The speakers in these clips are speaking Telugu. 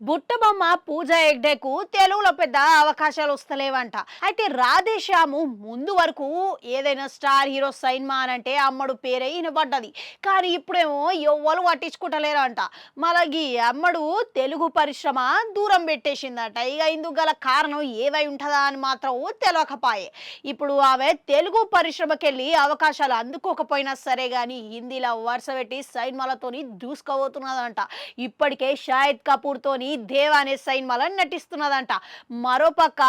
బుట్టబొమ్మ పూజ హెగ్డేకు తెలుగులో పెద్ద అవకాశాలు వస్తలేవంట. అయితే రాధేశ్యాము ముందు వరకు ఏదైనా స్టార్ హీరో సైన్మా అనంటే అమ్మడు పేరే వినబడ్డది. కానీ ఇప్పుడేమో ఎవ్వరు పట్టించుకుంటలేరంట. మళ్ళీ అమ్మడు తెలుగు పరిశ్రమ దూరం పెట్టేసిందట. ఇక ఇందుకు గల కారణం ఏవై ఉంటుందా అని మాత్రం తెలియకపాయే. ఇప్పుడు ఆమె తెలుగు పరిశ్రమకెళ్ళి అవకాశాలు అందుకోకపోయినా సరే కానీ హిందీలో వరుస పెట్టి సైన్మాలతోని దూసుకుపోతున్నదంట. ఇప్పటికే షాహిద్ కపూర్తోని దేవా అనే సైన్మాలో నటిస్తున్నదంట. మరోపక్క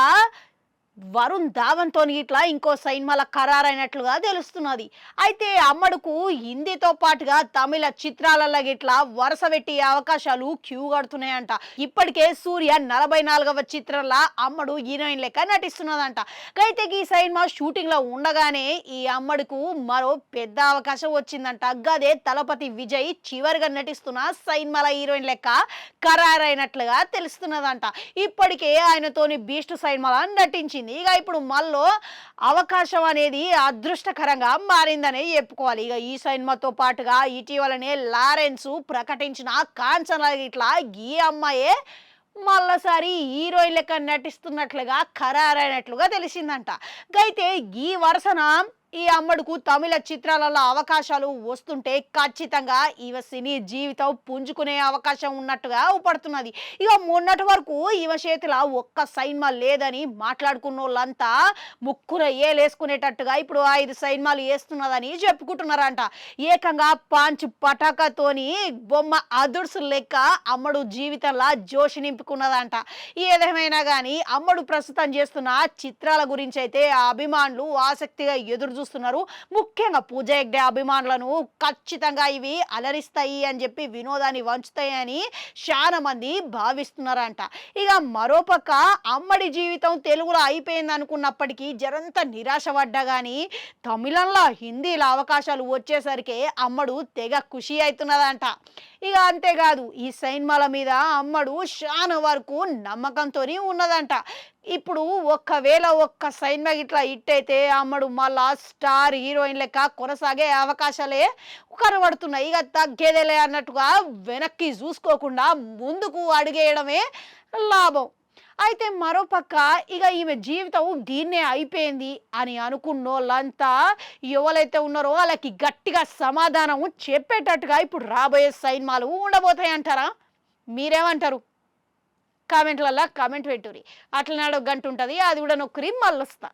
వరుణ్ ధావన్తో ఇట్లా ఇంకో సైన్మాల ఖరారైనట్లుగా తెలుస్తున్నది. అయితే అమ్మడుకు హిందీతో పాటుగా తమిళ చిత్రాలలో గిట్లా వరుస పెట్టి అవకాశాలు క్యూ కడుతున్నాయంట. ఇప్పటికే సూర్య 44వ చిత్రంలో అమ్మడు హీరోయిన్ లెక్క నటిస్తున్నదంట. అయితే ఈ సైన్మా షూటింగ్ లో ఉండగానే ఈ అమ్మడుకు మరో పెద్ద అవకాశం వచ్చిందంట. గదే తలపతి విజయ్ చివరిగా నటిస్తున్న సైన్మాల హీరోయిన్ లెక్క ఖరారైనట్లుగా తెలుస్తున్నదంట. ఇప్పటికే ఆయనతోని బీస్ట్ సైన్మాల నటించింది. ఇక ఇప్పుడు మళ్ళీ అవకాశం అనేది అదృష్టకరంగా మారిందనే చెప్పుకోవాలి. ఇక ఈ సినిమాతో పాటుగా ఇటీవలనే లారెన్స్ ప్రకటించిన కాంచన ఇట్లా ఈ అమ్మాయే మళ్ళసారి హీరోయిన్ లెక్క నటిస్తున్నట్లుగా ఖరారైనట్లుగా తెలిసిందంట. అయితే ఈ వరుసన ఈ అమ్మడుకు తమిళ చిత్రాలలో అవకాశాలు వస్తుంటే ఖచ్చితంగా ఈమె సినీ జీవితం పుంజుకునే అవకాశం ఉన్నట్టుగా పడుతున్నది. ఇక మొన్నటి వరకు ఈమె చేతిలో ఒక్క సైన్మా లేదని మాట్లాడుకున్న వాళ్ళంతా ముక్కున ఏలేసుకునేటట్టుగా ఇప్పుడు 5 సైన్మాలు వేస్తున్నదని చెప్పుకుంటున్నారంట. ఏకంగా పాంచ్ పటాకతోని బొమ్మ అదుర్సు లెక్క అమ్మడు జీవితంలో జోషి నింపుకున్నదంట. ఏదేమైనా కానీ అమ్మడు ప్రస్తుతం చేస్తున్న చిత్రాల గురించి అయితే ఆ అభిమానులు ఆసక్తిగా ఎదురు చూస్తున్నారు. ముఖ్యంగా పూజ హెగ్డే అభిమానులను ఖచ్చితంగా ఇవి అలరిస్తాయి అని చెప్పి వినోదాన్ని వంచుతాయి అని చాలా మంది భావిస్తున్నారంట. ఇక మరోపక్క అమ్మడి జీవితం తెలుగులో అయిపోయింది అనుకున్నప్పటికీ జరంత నిరాశ పడ్డా కానీ తమిళంలో హిందీలో అవకాశాలు వచ్చేసరికి అమ్మడు తెగ ఖుషి అవుతున్నదంట. ఇక అంతేకాదు ఈ సైన్మాల మీద అమ్మడు చాలా వరకు నమ్మకంతో ఉన్నదంట. ఇప్పుడు ఒక్కవేళ ఒక్క సైన్మా ఇట్లా హిట్ అయితే అమ్మడు మళ్ళా స్టార్ హీరోయిన్ లెక్క కొనసాగే అవకాశాలే కనబడుతున్నాయి. ఇక తగ్గేదేలే అన్నట్టుగా వెనక్కి చూసుకోకుండా ముందుకు అడిగేయడమే లాభం. అయితే మరోపక్క ఇక ఈమె జీవితం దీన్నే అయిపోయింది అని అనుకున్నోళ్ళంతా ఎవరైతే ఉన్నారో వాళ్ళకి గట్టిగా సమాధానం చెప్పేటట్టుగా ఇప్పుడు రాబోయే సైన్మాలు ఉండబోతాయంటారా? మీరేమంటారు? కామెంట్లల్లో కామెంట్ పెట్టుర్రి. అట్లనే ఒక గంట ఉంటుంది, అది కూడా నొక్కరి మళ్ళొస్తా.